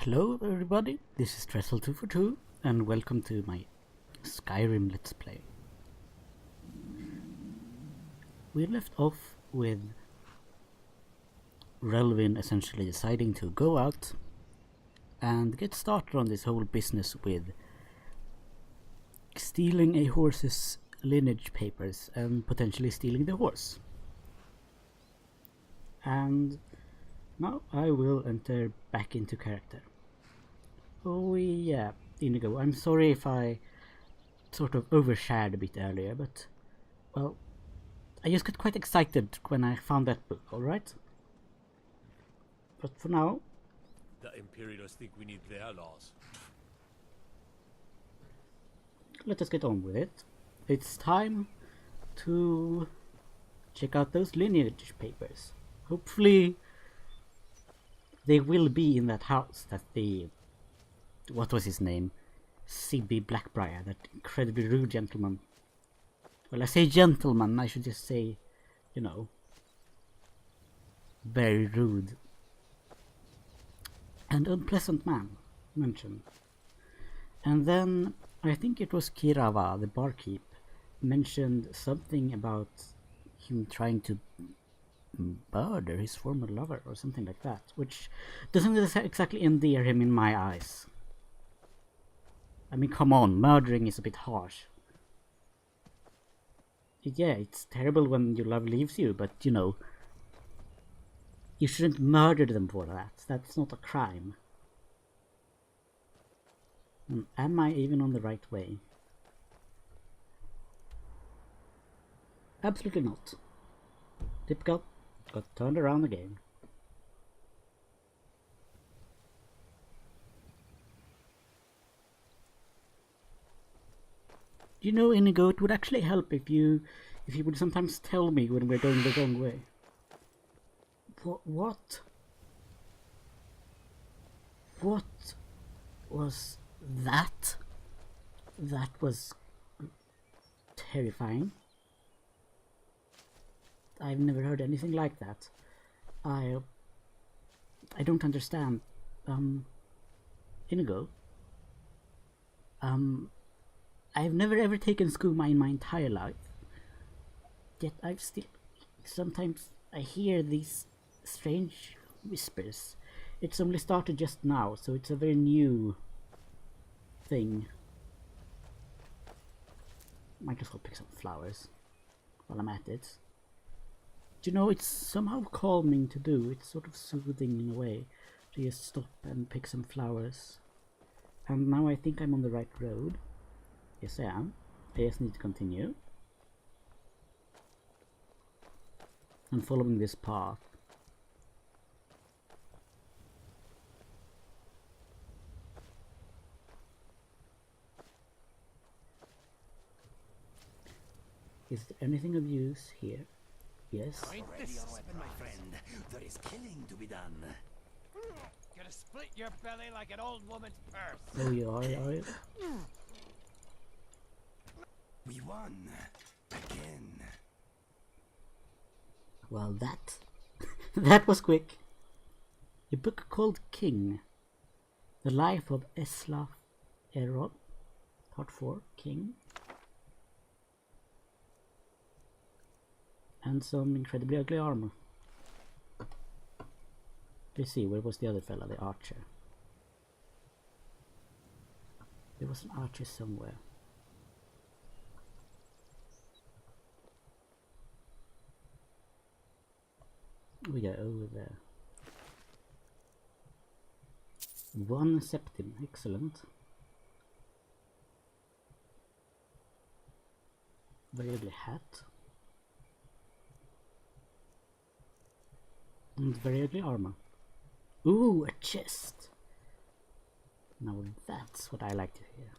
Hello everybody, this is Trestle242 and welcome to my Skyrim Let's Play. We left off with Relvin essentially deciding to go out and get started on this whole business with stealing a horse's lineage papers and potentially stealing the horse. And now I will enter back into character. Oh yeah, Inigo, I'm sorry if I sort of overshared a bit earlier, but, well, I just got quite excited when I found that book, alright? But for now... The Imperialists think we need their laws. Let us get on with it. It's time to check out those lineage papers. Hopefully they will be in that house that the... what was his name? C.B. Blackbriar, that incredibly rude gentleman. Well, I say gentleman, I should just say, you know, very rude and unpleasant man mentioned. And then I think it was Kirava, the barkeep, mentioned something about him trying to murder his former lover or something like that, which doesn't exactly endear him in my eyes. I mean, come on, murdering is a bit harsh. Yeah, it's terrible when your love leaves you, but you know, you shouldn't murder them for that. That's not a crime. Am I even on the right way? Absolutely not. Typical. Got turned around again. You know, Inigo, it would actually help if you would sometimes tell me when we're going the wrong way. What was that? That was terrifying. I've never heard anything like that. I don't understand. Inigo. I've never ever taken skooma in my entire life. Yet I've still... sometimes I hear these strange whispers. It's only started just now, so it's a very new thing. Might as well pick some flowers while I'm at it. Do you know, it's somehow calming to do. It's sort of soothing in a way to just stop and pick some flowers. And now I think I'm on the right road. Yes, I am. I just need to continue. I'm following this path. Is there anything of use here? Yes. My friend, there is killing to be done. Gonna split your belly like an old woman's purse. Oh, you are you? We won again. Well, that was quick. A book called King. The Life of Eslaf Erod. Part 4, King. And some incredibly ugly armor. Let's see, where was the other fella, the archer? There was an archer somewhere. We go over there. 1 septim, excellent. Very ugly hat. And very ugly armor. Ooh, a chest! Now that's what I like to hear.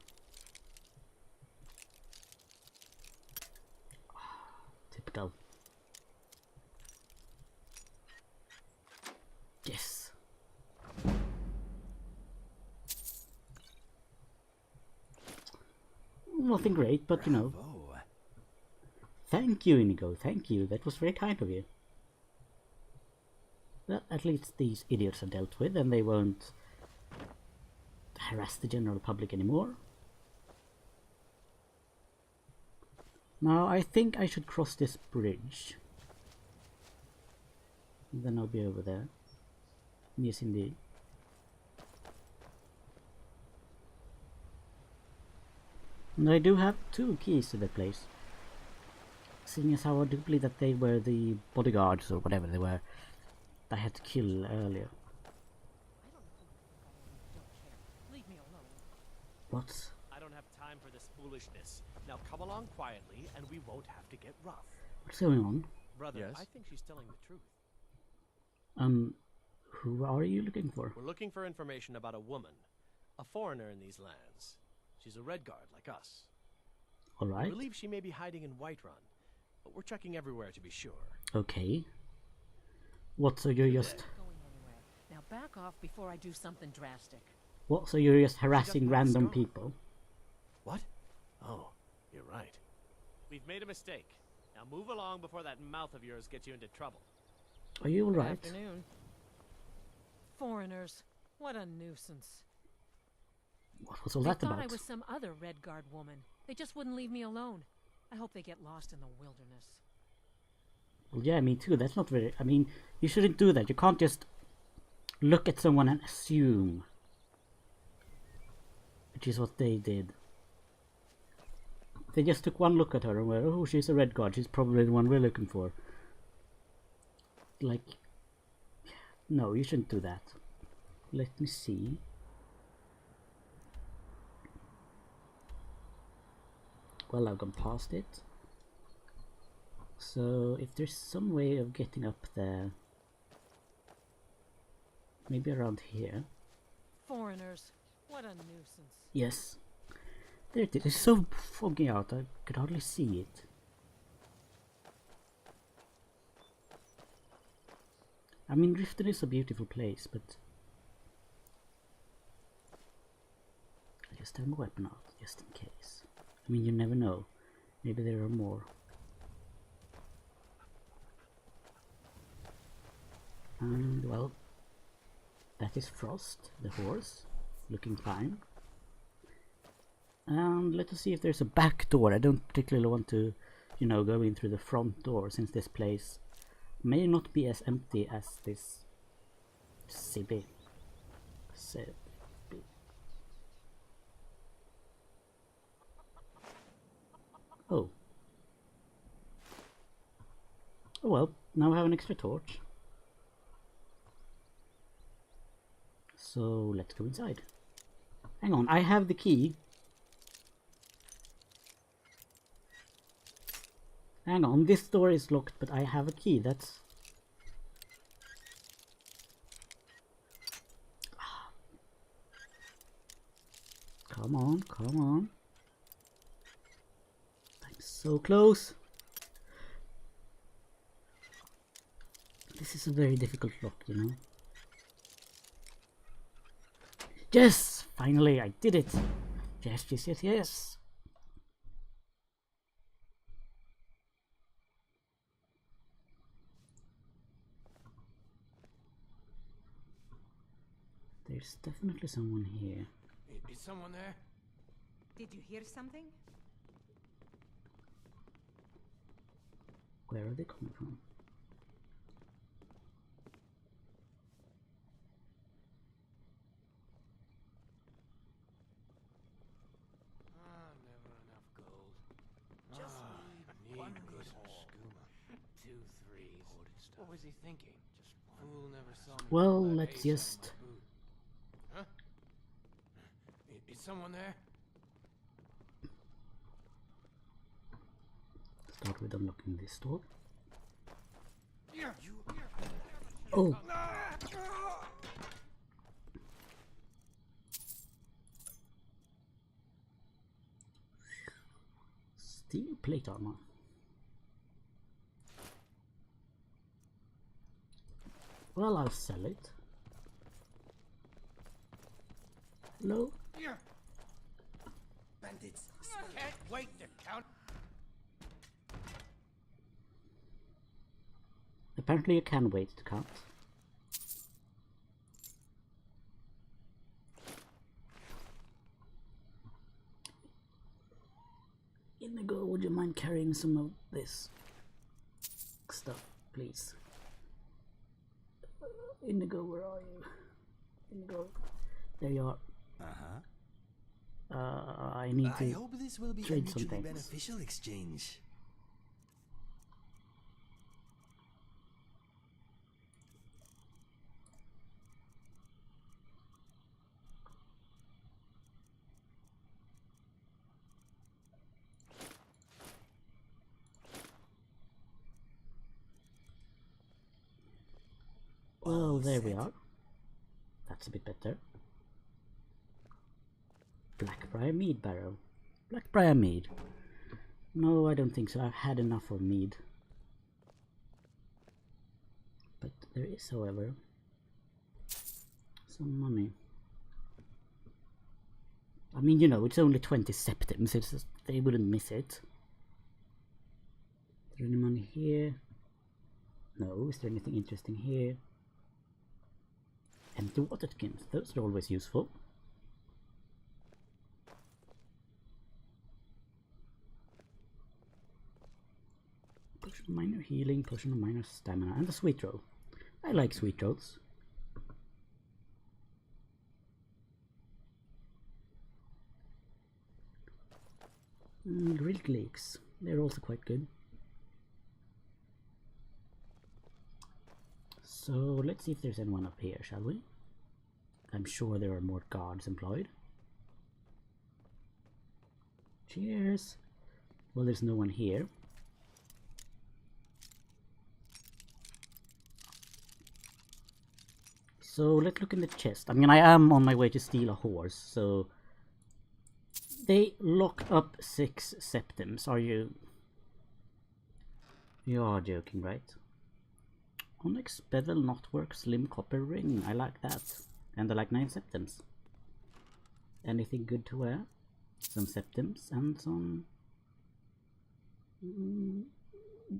Typical. Yes. Nothing great, but you know. Thank you, Inigo, thank you. That was very kind of you. Well, at least these idiots are dealt with, and they won't harass the general public anymore. Now I think I should cross this bridge. And then I'll be over there. Yes, indeed. And I do have 2 keys to the place. Seeing as how I do believe that they were the bodyguards or whatever they were that I had to kill earlier. Leave me alone. What? I don't have time for this foolishness. Now come along quietly, and we won't have to get rough. What's going on? Brother, Yes? I think she's telling the truth. Who are you looking for? We're looking for information about a woman, a foreigner in these lands. She's a Red Guard like us. I Alright. believe she may be hiding in Whiterun, but we're checking everywhere to be sure. Okay. What, so you're just... Going anywhere. Now back off before I do something drastic. What, so you're just harassing just random passed on. people? What? Oh, you're right. We've made a mistake. Now move along before that mouth of yours gets you into trouble. Are you alright? Afternoon. Foreigners. What a nuisance. What was all They that thought about? I was some other Red Guard woman. They just wouldn't leave me alone. I hope they get lost in the wilderness. Well, yeah, me too. That's not very... I mean, you shouldn't do that. You can't just look at someone and assume. Which is what they did. They just took one look at her and went, oh, she's a Red Guard. She's probably the one we're looking for. Like... No, you shouldn't do that. Let me see. Well, I've gone past it. So, if there's some way of getting up there... Maybe around here. Foreigners. What a nuisance. Yes. There it is. It's so foggy out, I could hardly see it. I mean, Riften is a beautiful place, but... I just have my weapon out, just in case. I mean, you never know. Maybe there are more. And, well... That is Frost, the horse. Looking fine. And let us see if there's a back door. I don't particularly want to, you know, go in through the front door, since this place may not be as empty as this city. Oh. Oh well, now I have an extra torch. So let's go inside. Hang on, I have the key. Hang on, this door is locked, but I have a key. That's... Come on, come on. I'm so close. This is a very difficult lock, you know. Yes! Finally, I did it! Yes, yes, yes, yes! There's definitely someone here. Is someone there? Did you hear something? Where are they coming from? Never enough gold. Just need one good haul. skooma. 2 3s. What was he thinking? Fool never saw me. Well, with that let's ace on my just... boot. Huh? Is someone there? Start with unlocking this door. You. Oh! Steel plate armor. Well, I'll sell it. Hello? Bandits. Can't wait to count. Apparently you can wait to count. would you mind carrying some of this stuff, please? Inigo, where are you? Inigo, there you are. I need to I hope this will be a trade some mutually things. beneficial exchange. Well, there we are. That's a bit better. Blackbriar mead barrel. Blackbriar mead. No, I don't think so. I've had enough of mead. But there is, however, some money. I mean, you know, it's only 20 septims. It's just, they wouldn't miss it. Is there any money here? No. Is there anything interesting here? Empty water skins. Those are always useful. Potion of minor healing, potion of minor stamina, and a sweet roll. I like sweet rolls. Grilled leeks. They're also quite good. So let's see if there's anyone up here, shall we? I'm sure there are more guards employed. Cheers! Well, there's no one here. So let's look in the chest. I mean, I am on my way to steal a horse, so... They lock up 6 septims. Are you... You are joking, right? Onyx bevel knotwork slim copper ring. I like that. And I like 9 septims. Anything good to wear? Some septims and some...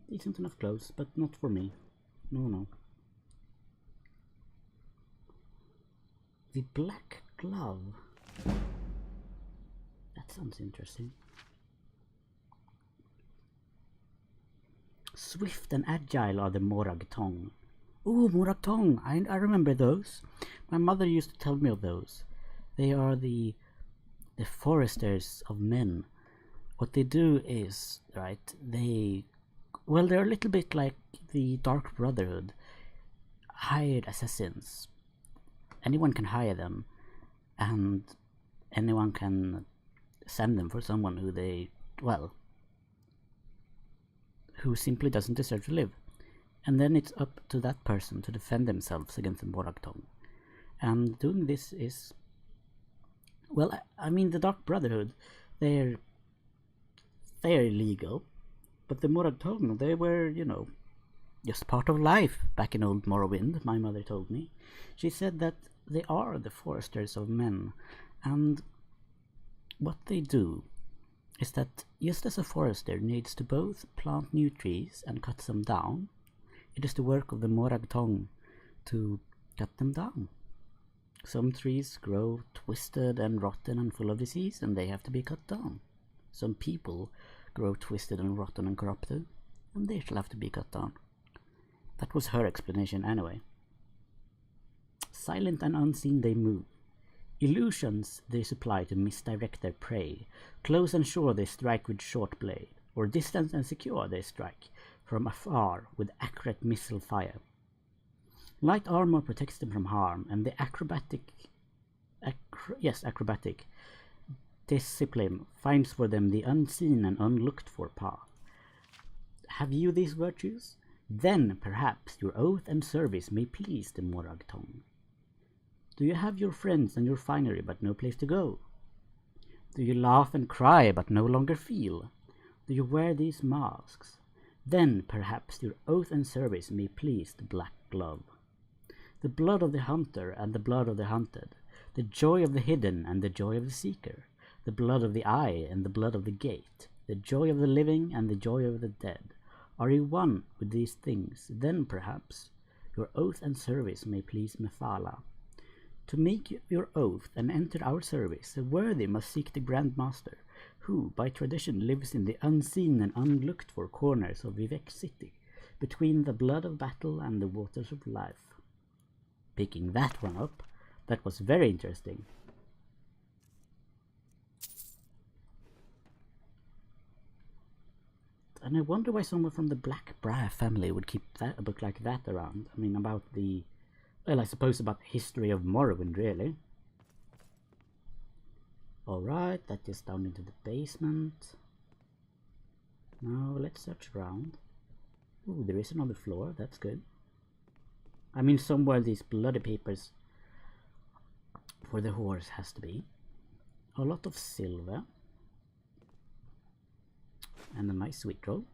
decent enough clothes, but not for me. No. The black glove. That sounds interesting. Swift and agile are the Morag Tong. Ooh, Morag Tong! I remember those. My mother used to tell me of those. They are the foresters of men. What they do is, right, they're a little bit like the Dark Brotherhood. Hired assassins. Anyone can hire them, and anyone can send them for someone who simply doesn't deserve to live. And then it's up to that person to defend themselves against the Morag Tong. And doing this is... Well, I mean, the Dark Brotherhood, they're illegal. But the Morag Tong, they were, you know, just part of life back in old Morrowind, my mother told me. She said that they are the foresters of men. And what they do is that just as a forester needs to both plant new trees and cut them down, it is the work of the Morag Tong to cut them down. Some trees grow twisted and rotten and full of disease, and they have to be cut down. Some people grow twisted and rotten and corrupted, and they shall have to be cut down. That was her explanation anyway. Silent and unseen they move. Illusions they supply to misdirect their prey. Close and sure they strike with short blade, or distant and secure they strike from afar with accurate missile fire. Light armor protects them from harm, and the acrobatic discipline finds for them the unseen and unlooked for path. Have you these virtues? Then perhaps your oath and service may please the Morag Tong. Do you have your friends and your finery but no place to go? Do you laugh and cry but no longer feel? Do you wear these masks? Then perhaps your oath and service may please the Black Glove. The blood of the hunter and the blood of the hunted, the joy of the hidden and the joy of the seeker, the blood of the eye and the blood of the gate, the joy of the living and the joy of the dead. Are you one with these things? Then perhaps your oath and service may please Mephala. To make your oath and enter our service, the worthy must seek the Grand Master, who, by tradition, lives in the unseen and unlooked-for corners of Vivek City, between the blood of battle and the waters of life. Picking that one up, that was very interesting. And I wonder why someone from the Blackbriar family would keep a book like that around. I mean, about the... well, I suppose about the history of Morrowind, really. Alright, that is down into the basement. Now, let's search around. Ooh, there is another floor, that's good. I mean, somewhere these bloody papers for the horse has to be. A lot of silver. And a nice sweet roll.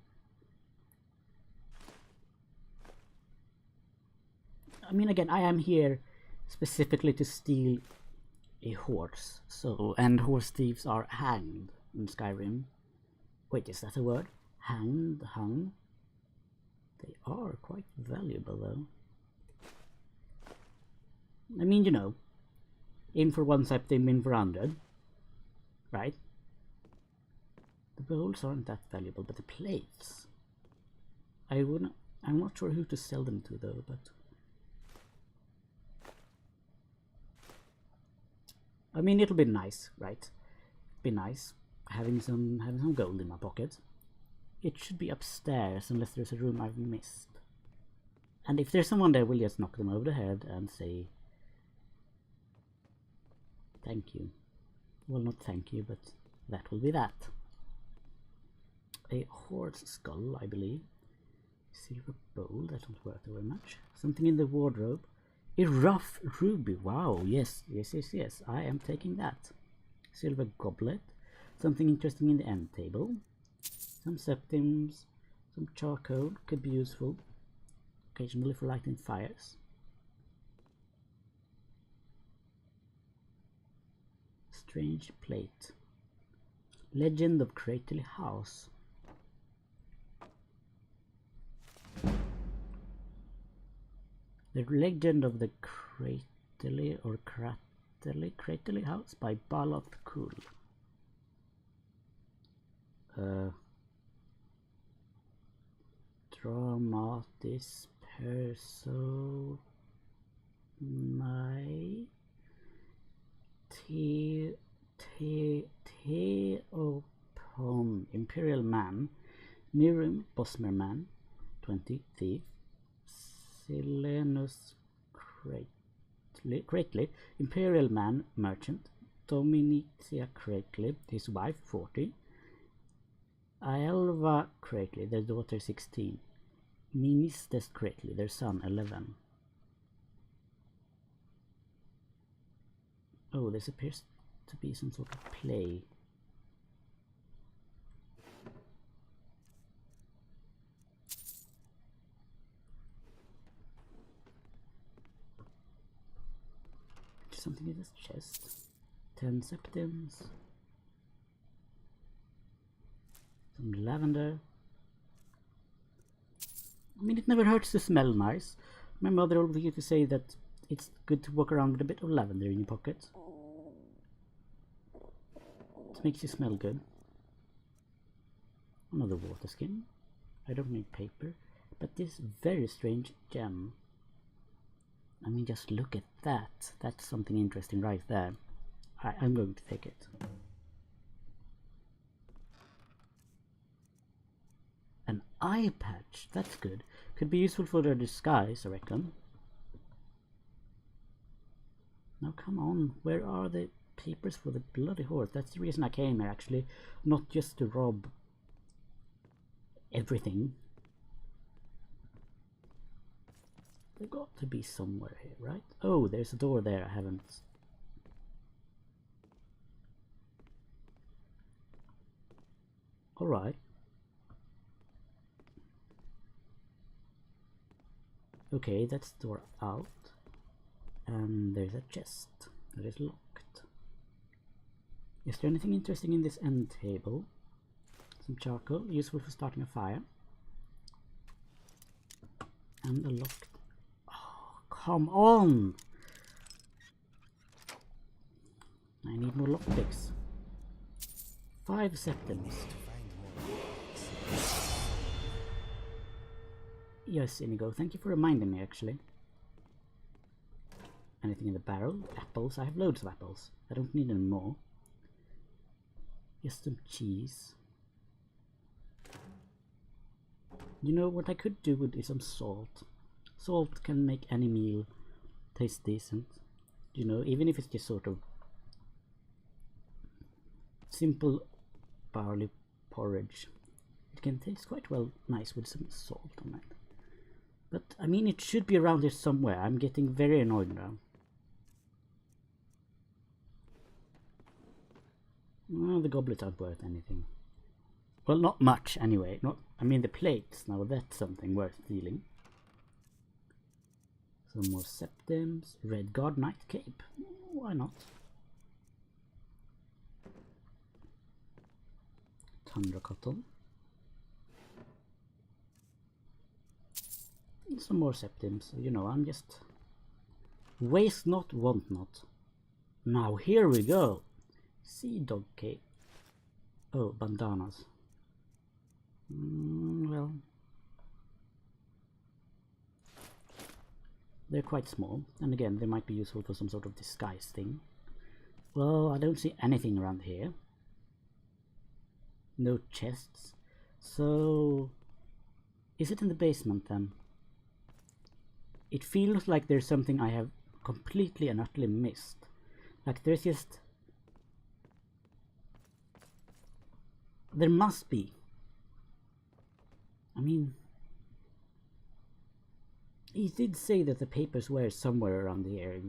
I mean, again, I am here specifically to steal a horse. So, and horse thieves are hanged in Skyrim. Wait, is that a word? Hanged, hung? They are quite valuable, though. I mean, you know, in for one septim, in for 100, right? The bowls aren't that valuable, but the plates, I'm not sure who to sell them to, though, but I mean, it'll be nice, right? Be nice having some gold in my pocket. It should be upstairs, unless there's a room I've missed. And if there's someone there, we'll just knock them over the head and say thank you. Well, not thank you, but that will be that. A horse skull, I believe. Silver bowl, that's not worth very much. Something in the wardrobe. A rough ruby, wow, yes, I am taking that. Silver goblet. Something interesting in the end table. Some septims, some charcoal, could be useful. Occasionally for lighting fires. Strange plate. Legend of Crately House. The Legend of the Crately or Crately House by Baloth Cool. Dramatis Personae Theopon Imperial Man Nirim Bosmerman 20 Thief Silenus Crately Imperial Man Merchant Dominicia Crately his wife 40 Aelva Crately their daughter 16 Ministes Crately their son 11. Oh, this appears to be some sort of play. Something in this chest. 10 septims. Some lavender. I mean, it never hurts to smell nice. My mother always used to say that it's good to walk around with a bit of lavender in your pocket. It makes you smell good. Another water skin. I don't need paper. But this very strange gem. I mean, just look at that. That's something interesting right there. I'm going to take it. An eye patch. That's good. Could be useful for their disguise, I reckon. Now come on, where are the papers for the bloody horse? That's the reason I came here, actually. Not just to rob everything. They've got to be somewhere here, right? Oh, there's a door there I haven't... Alright. Okay, that's the door out. And there's a chest that is locked. Is there anything interesting in this end table? Some charcoal, useful for starting a fire. And a locked... Oh, come on! I need more lockpicks. 5 septums. Yes, Inigo, thank you for reminding me, actually. Anything in the barrel? Apples? I have loads of apples. I don't need any more. Just some cheese. You know what I could do with some salt. Salt can make any meal taste decent. You know, even if it's just sort of simple barley porridge. It can taste quite well nice with some salt on it. But, I mean, it should be around here somewhere. I'm getting very annoyed now. Well, the goblets aren't worth anything. Well, not much anyway. I mean, the plates, now that's something worth stealing. Some more septums. Red Guard Knight Cape. Why not? Tundra Cotton. Some more septums. You know, I'm just... Waste not, want not. Now, here we go. Sea Dog Cape. Oh, bandanas. Well... They're quite small, and again, they might be useful for some sort of disguise thing. Well, I don't see anything around here. No chests. So... Is it in the basement then? It feels like there's something I have completely and utterly missed. Like there's just... There must be. I mean... He did say that the papers were somewhere around here in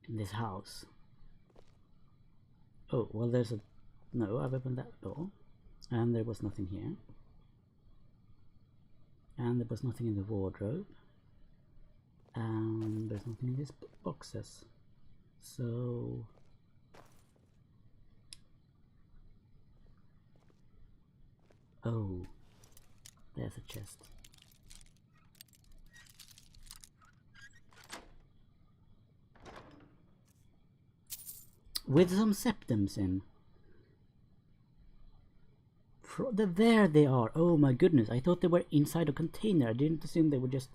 this house. Oh, well there's a... No, I've opened that door. And there was nothing here. And there was nothing in the wardrobe. And there's nothing in these boxes. So... Oh. There's a chest. With some septums in. There they are. Oh my goodness. I thought they were inside a container. I didn't assume they would just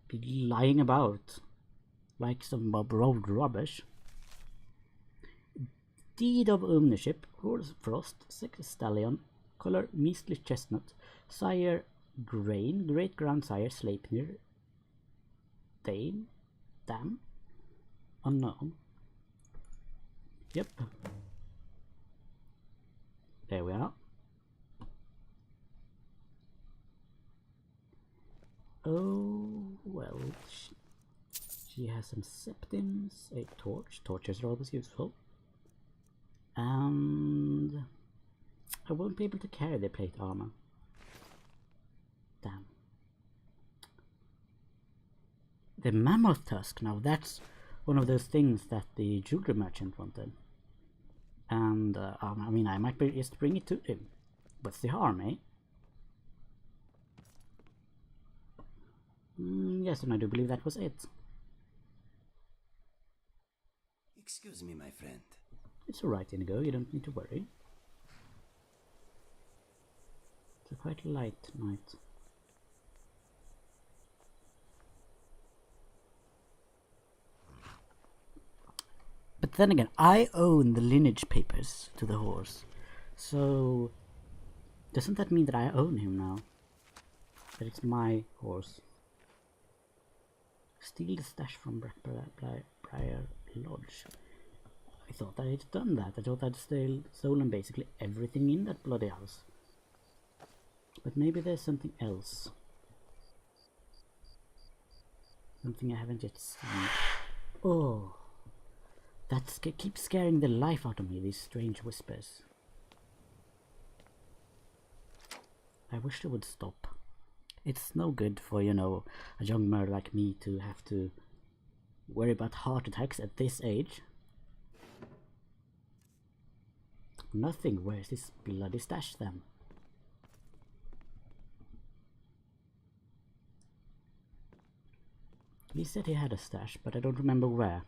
be lying about like some rolled rubbish. Deed of ownership. Horse Frost. Sex Stallion. Color measly chestnut. Sire Grain. Great grandsire Sleipnir. Dame. Dam. Unknown. Yep. There we are. Oh, well, she has some septums, a torch. Torches are always useful. And I won't be able to carry the plate armor. Damn. The mammoth tusk, now that's one of those things that the jewelry merchant wanted. And, I mean, I might just bring it to him. What's the harm, eh? Yes, and I do believe that was it. Excuse me, my friend. It's alright, Inigo, you don't need to worry. It's a quite light night. But then again, I own the lineage papers to the horse. So, doesn't that mean that I own him now? That it's my horse? Steal the stash from Briar Lodge. I thought I had done that. I thought I'd stolen basically everything in that bloody house. But maybe there's something else. Something I haven't yet seen. Oh, that keeps scaring the life out of me, these strange whispers. I wish they would stop. It's no good for, you know, a young murderer like me to have to worry about heart attacks at this age. Nothing. Where's this bloody stash then? He said he had a stash, but I don't remember where.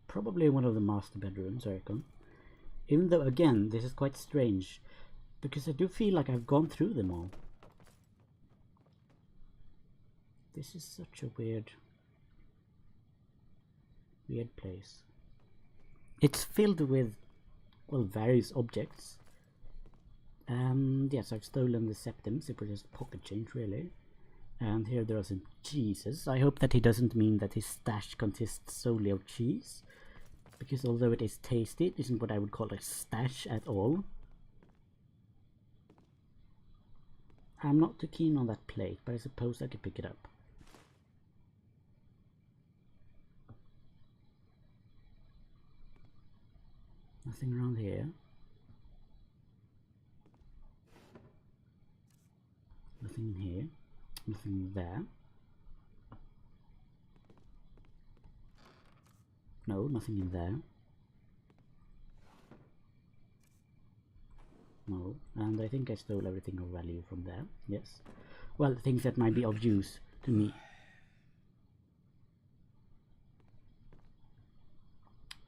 Probably one of the master bedrooms, I reckon. Even though, again, this is quite strange, because I do feel like I've gone through them all. This is such a weird place. It's filled with, well, various objects. Yes, I've stolen the septims, it was just pocket change, really. And here there are some cheeses. I hope that he doesn't mean that his stash consists solely of cheese, because although it is tasty, it isn't what I would call a stash at all. I'm not too keen on that plate, but I suppose I could pick it up. Nothing around here. Nothing in here. Nothing there. No, nothing in there. No, and I think I stole everything of value from there. Yes. Well, things that might be of use to me.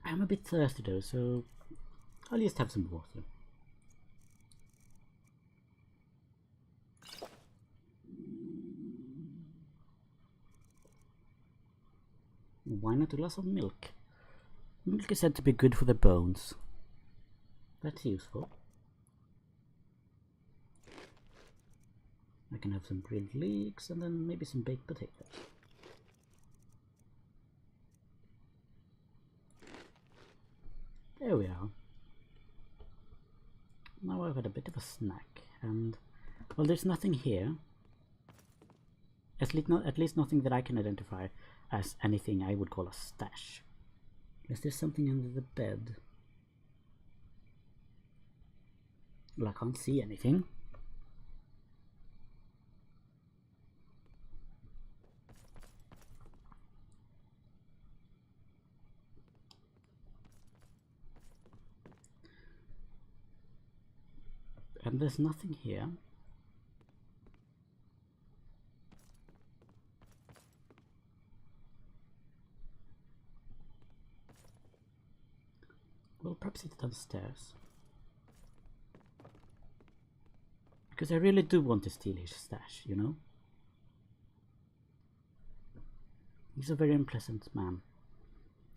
I'm a bit thirsty though, so I'll just have some water. Why not a glass of milk? Milk is said to be good for the bones. That's useful. I can have some grilled leeks and then maybe some baked potatoes. There we are. Now I've had a bit of a snack, and well, there's nothing here. At least nothing that I can identify as anything I would call a stash. Is there something under the bed? Well, I can't see anything. And there's nothing here. Well, perhaps it's downstairs. Because I really do want to steal his stash, you know? He's a very unpleasant man.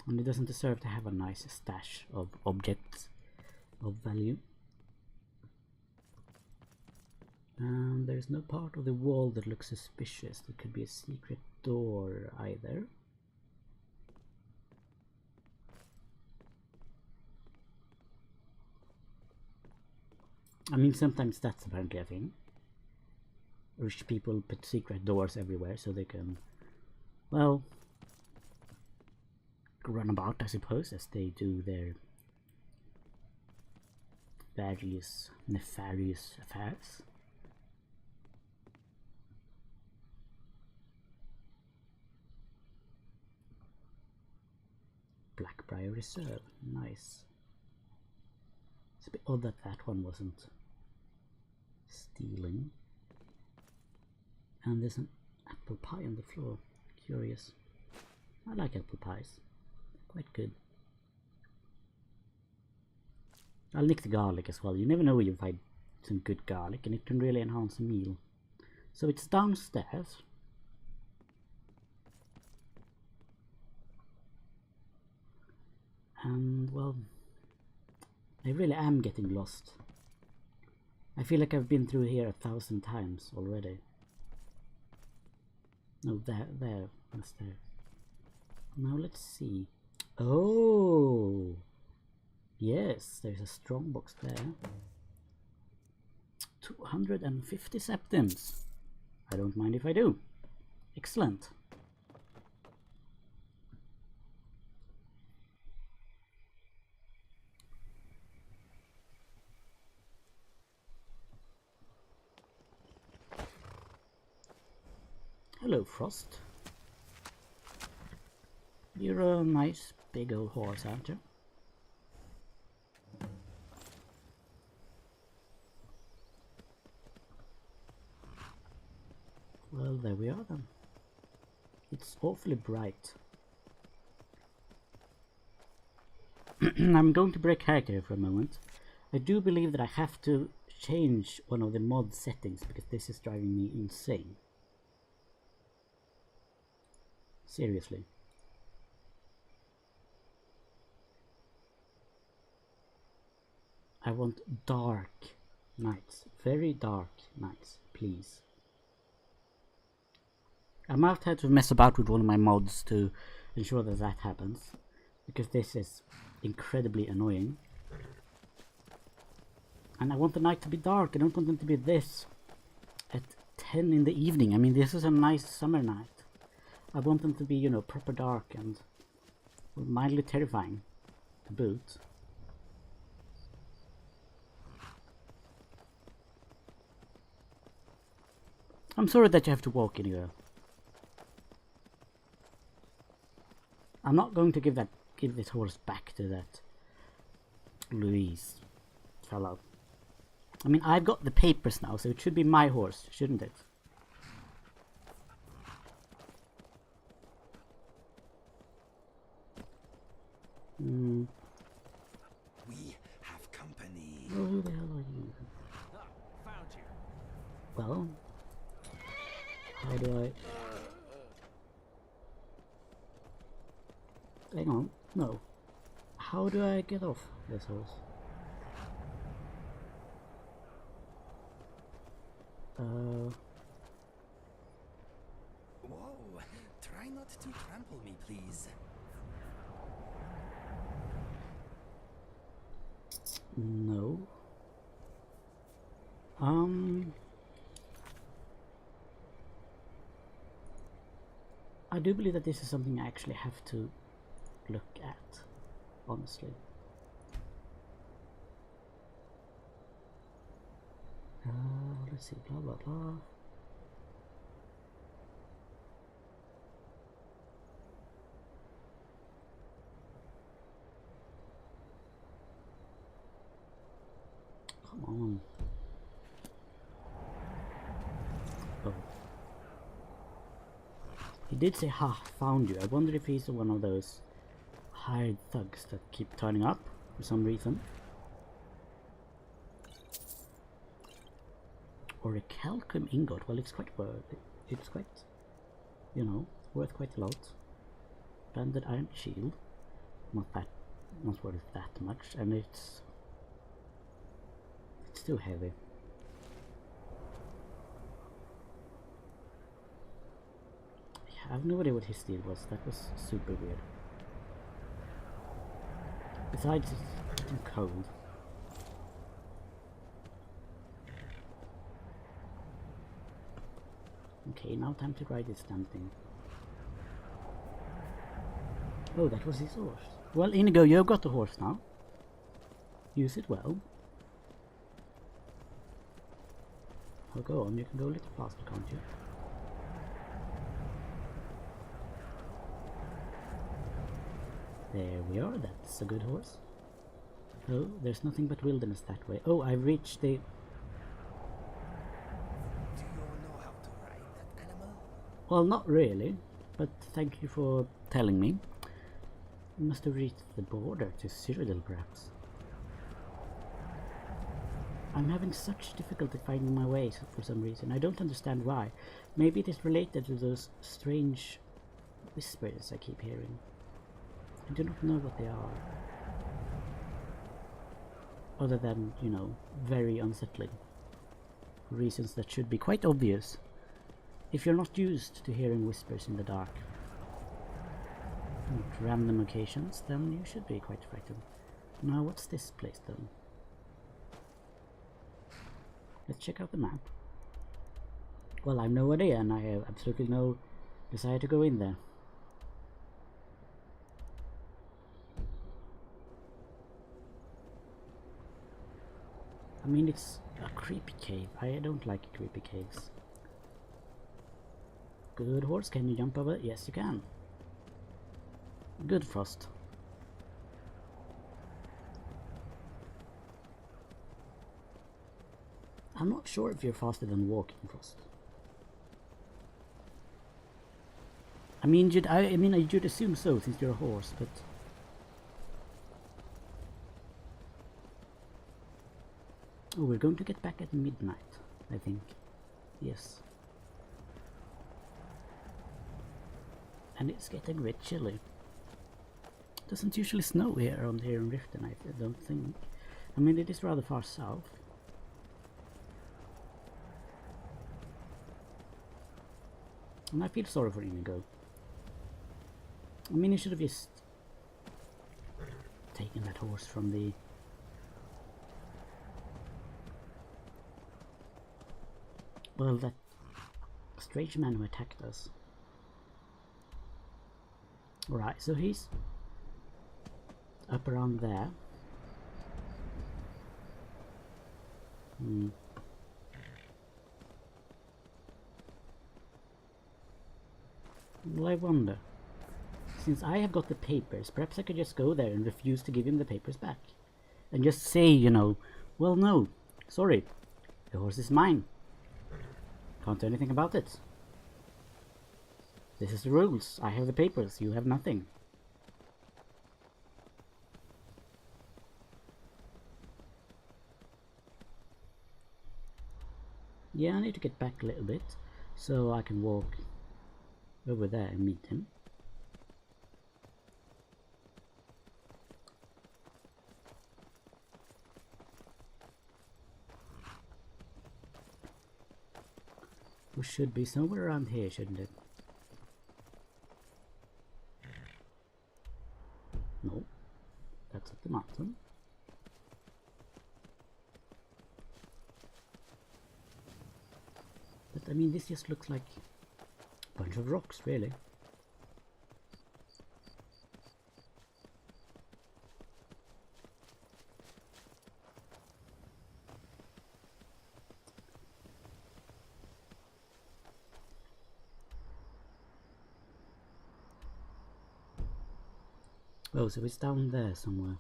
And he doesn't deserve to have a nice stash of objects of value. And there's no part of the wall that looks suspicious. There could be a secret door either. I mean, sometimes that's apparently a thing. Rich people put secret doors everywhere so they can, well, run about, I suppose, as they do their various nefarious affairs. Blackbriar Reserve, nice. It's a bit odd that that one wasn't stealing. And there's an apple pie on the floor. Curious. I like apple pies. Quite good. I'll nick the garlic as well. You never know where you find some good garlic, and it can really enhance a meal. So it's downstairs. And well, I really am getting lost. I feel like I've been through here 1,000 times already. No, that's there. Now let's see. Oh! Yes, there's a strong box there. 250 septims. I don't mind if I do. Excellent. Hello, Frost. You're a nice big old horse, aren't you? Well, there we are then. It's awfully bright. I'm going to break character here for a moment. I do believe that I have to change one of the mod settings because this is driving me insane. Seriously. I want dark nights. Very dark nights, please. I might have to mess about with one of my mods to ensure that that happens, because this is incredibly annoying. And I want the night to be dark. I don't want them to be this at 10 in the evening. I mean, this is a nice summer night. I want them to be, you know, proper dark and mildly terrifying to boot. I'm sorry that you have to walk anywhere. I'm not going to give this horse back to that Louise fellow. I mean, I've got the papers now, so it should be my horse, shouldn't it? We have company. Oh, who the hell are you? Found you. Well, how do I... Hang on, no. How do I get off this horse? Whoa, try not to trample me, please. No. I do believe that this is something I actually have to look at, honestly. Let's see, blah blah blah. Come on. Oh. He did say, ha, found you. I wonder if he's one of those hired thugs that keep turning up for some reason. Or a calcium ingot. Well, it's quite worth it. It's quite, you know, worth quite a lot. Banded iron shield. Not worth that much, and it's too heavy. I have no idea what his deal was. That was super weird. Besides, it's getting cold. Okay, now time to ride this damn thing. Oh, that was his horse. Well, Inigo, you've got the horse now. Use it well. Oh, go on, you can go a little faster, can't you? There we are, that's a good horse. Oh, there's nothing but wilderness that way. Oh, I've reached the... Do you all know how to ride that animal? Well, not really, but thank you for telling me. We must have reached the border to Cyrodiil, perhaps. I'm having such difficulty finding my way for some reason. I don't understand why. Maybe it is related to those strange whispers I keep hearing. I do not know what they are. Other than, you know, very unsettling. Reasons that should be quite obvious if you're not used to hearing whispers in the dark. At random occasions, then you should be quite frightened. Now, what's this place then? Let's check out the map. Well, I have no idea, and I have absolutely no desire to go in there. I mean, it's a creepy cave. I don't like creepy caves. Good horse, can you jump over? Yes, you can. Good, Frost. I'm not sure if you're faster than walking, Frost. I mean, you'd assume so since you're a horse, but oh, we're going to get back at midnight, I think. Yes. And it's getting a bit chilly. Doesn't usually snow here in Riften, I don't think. I mean, it is rather far south. And I feel sorry for Inigo. I mean, he should have just taken that horse from the... Well, that strange man who attacked us. Right, so he's up around there. Well, I wonder. Since I have got the papers, perhaps I could just go there and refuse to give him the papers back. And just say, you know, well, no, sorry, the horse is mine. Can't do anything about it. This is the rules. I have the papers, you have nothing. Yeah, I need to get back a little bit so I can walk over there and meet him. We should be somewhere around here, shouldn't it? No, that's at the mountain. But I mean, this just looks like a bunch of rocks, really. Oh, so it's down there somewhere.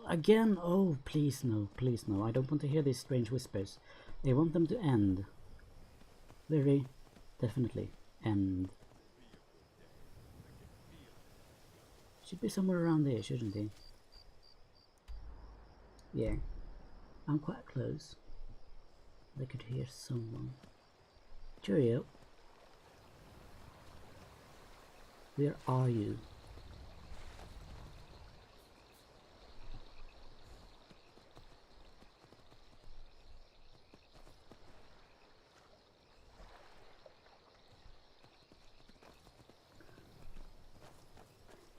Again? Oh, please no, please no. I don't want to hear these strange whispers. They want them to end. Very definitely end. Should be somewhere around there, shouldn't he? Yeah. I'm quite close. I could hear someone. Cheerio. Where are you?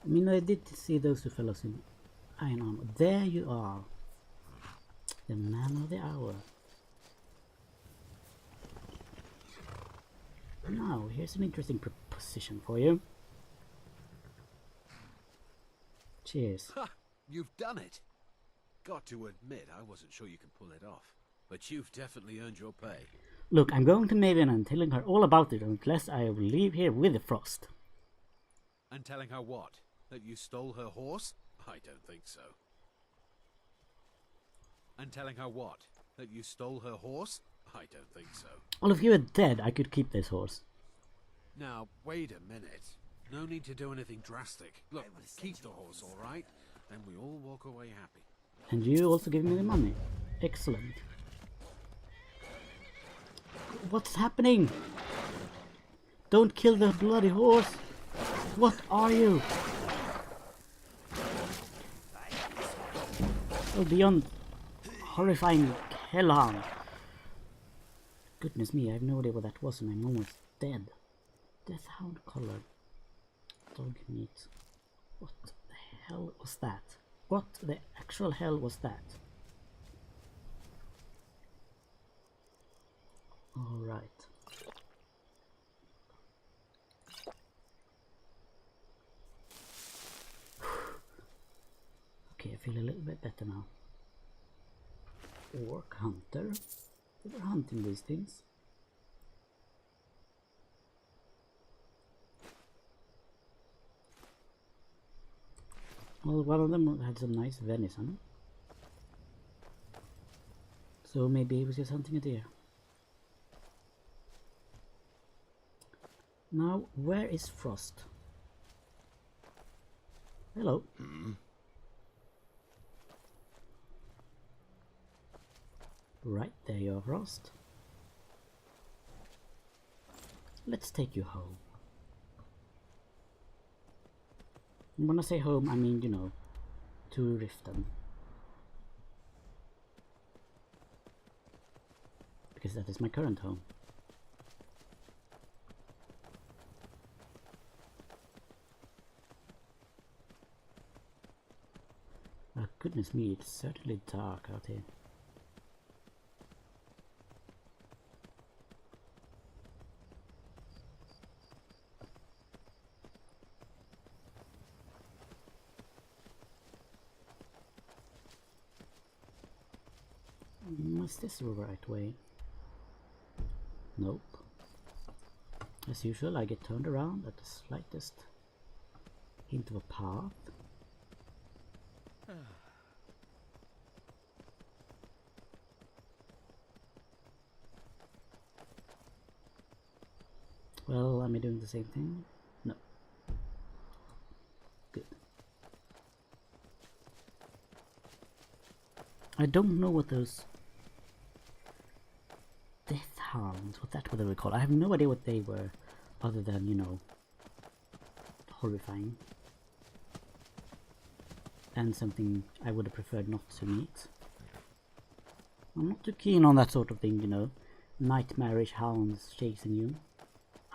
I mean, I did see those two fellows in iron armor. There you are. The man of the hour. Now, here's an interesting proposition for you. Cheers. Ha! You've done it! Got to admit, I wasn't sure you could pull it off. But you've definitely earned your pay. Look, I'm going to Maven and telling her all about it unless I will leave here with the frost. And telling her what? That you stole her horse? I don't think so. And telling her what? That you stole her horse? I don't think so. Well, if you were dead, I could keep this horse. Now, wait a minute. No need to do anything drastic. Look, keep the horse, all right? Then we all walk away happy. And you also give me the money. Excellent. What's happening? Don't kill the bloody horse. What are you? Oh, beyond horrifying hellhound. Goodness me, I have no idea what that was and I'm almost dead. Deathhound color. Dog meat. What the hell was that? What the actual hell was that? Alright. Okay, I feel a little bit better now. Orc hunter. They were hunting these things. Well, one of them had some nice venison. So maybe he was just hunting a deer. Now, where is Frost? Hello. Right, there you are, Frost. Let's take you home. And when I say home, I mean, you know, to Riften. Because that is my current home. Oh, goodness me, it's certainly dark out here. Is this the right way? Nope. As usual, I get turned around at the slightest hint of a path. Well, am I doing the same thing? No. Good. I don't know what those death hounds, what they were called. I have no idea what they were, other than, you know, horrifying. And something I would have preferred not to meet. I'm not too keen on that sort of thing, you know. Nightmarish hounds chasing you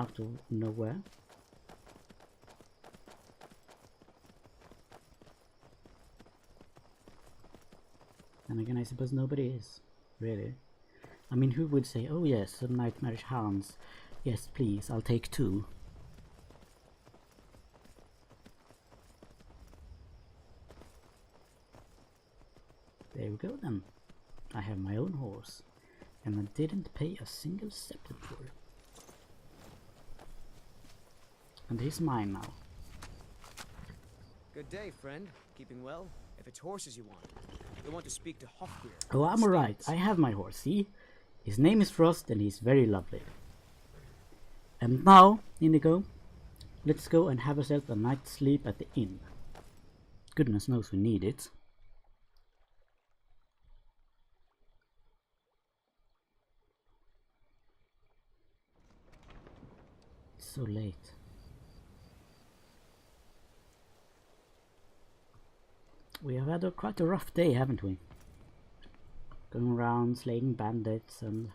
out of nowhere. And again, I suppose nobody is, really. I mean, who would say, oh yes, some nightmarish hounds. Yes, please, I'll take 2. There we go then. I have my own horse. And I didn't pay a single septim for it. And he's mine now. Good day, friend. Keeping well? If it's horses you want, you'll want to speak to Hofgrir. Oh, I'm alright. I have my horse, see? His name is Frost and he's very lovely. And now, Inigo, let's go and have ourselves a night's sleep at the inn. Goodness knows we need it. It's so late. We have had quite a rough day, haven't we? Going around slaying bandits and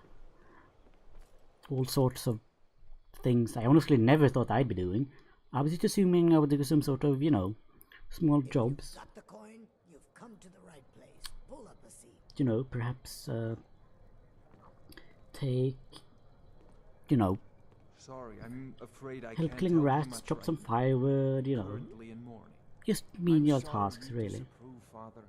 all sorts of things I honestly never thought I'd be doing. I was just assuming I would do some sort of, you know, small jobs. Got the coin? You've come to the right place. Pull up a seat. You know, perhaps take, you know, sorry, I'm afraid I help can't killing help you rats, much chop right some now. firewood, you know, Currently in mourning. just I'm menial sorry tasks to really. disapprove, Father,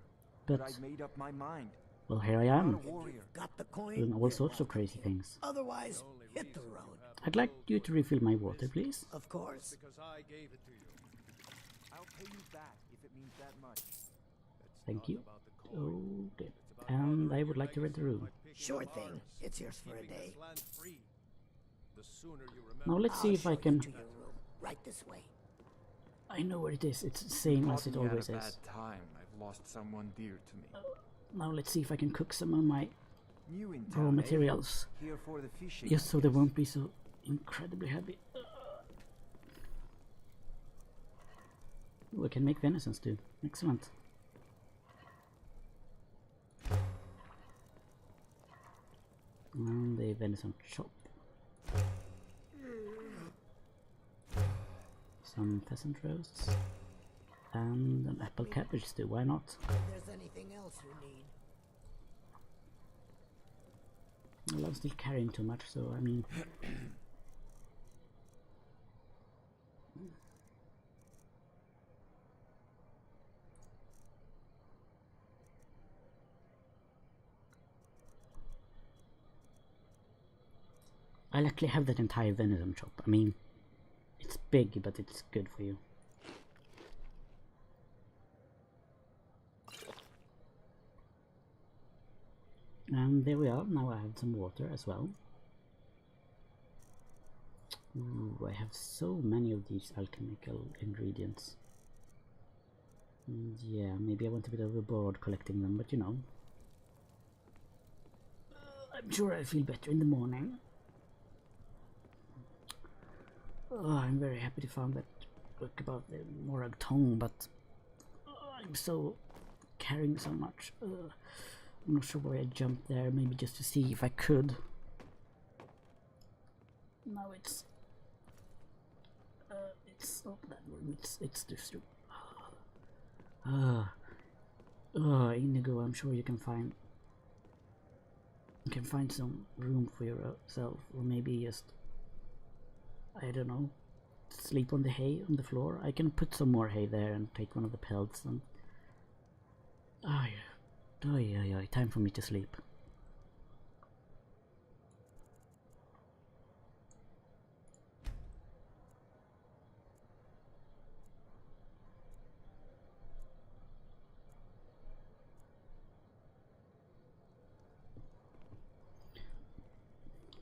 But I made up my mind. well, here I I'm am, not a warrior. Got the coin? doing all You're sorts of welcome crazy here. things. Otherwise, hit the road. I'd like you to refill my water, please. Of course. Because I gave it to you. I'll pay you back if it means that much. Thank you. Okay. And I would like to rent a room. Sure thing. It's yours for a day. Now let's see I'll if I show can... you to your room. Right this way. I know where it is. It's the same as it Caught me always at a is. bad time. I've lost someone dear to me. Now let's see if I can cook some of my New in raw town, eh? materials. Here for the fishing. Just I so they guess. won't be so incredibly heavy. Ooh, I can make venison stew. Excellent. And a venison chop. Some pheasant roasts. And an apple cabbage stew, why not? If there's anything else you need. Well, I'm still carrying too much, so I mean... I'll actually have that entire venison chop. I mean, it's big, but it's good for you. And there we are. Now I have some water as well. Ooh, I have so many of these alchemical ingredients. And yeah, maybe I went a bit overboard collecting them, but you know. I'm sure I'll feel better in the morning. Oh, I'm very happy to find that book about the Morag tongue, but I'm so carrying so much. I'm not sure why I jumped there, maybe just to see if I could. No, it's not that room, it's this room. Inigo, I'm sure you can find some room for yourself, or maybe just, I don't know, sleep on the hay on the floor. I can put some more hay there and take one of the pelts and time for me to sleep.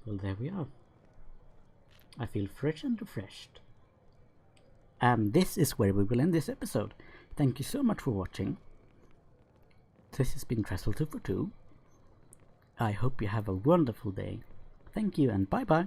Well, there we are. I feel fresh and refreshed. And this is where we will end this episode. Thank you so much for watching. This has been Trestle 242. I hope you have a wonderful day. Thank you and bye bye.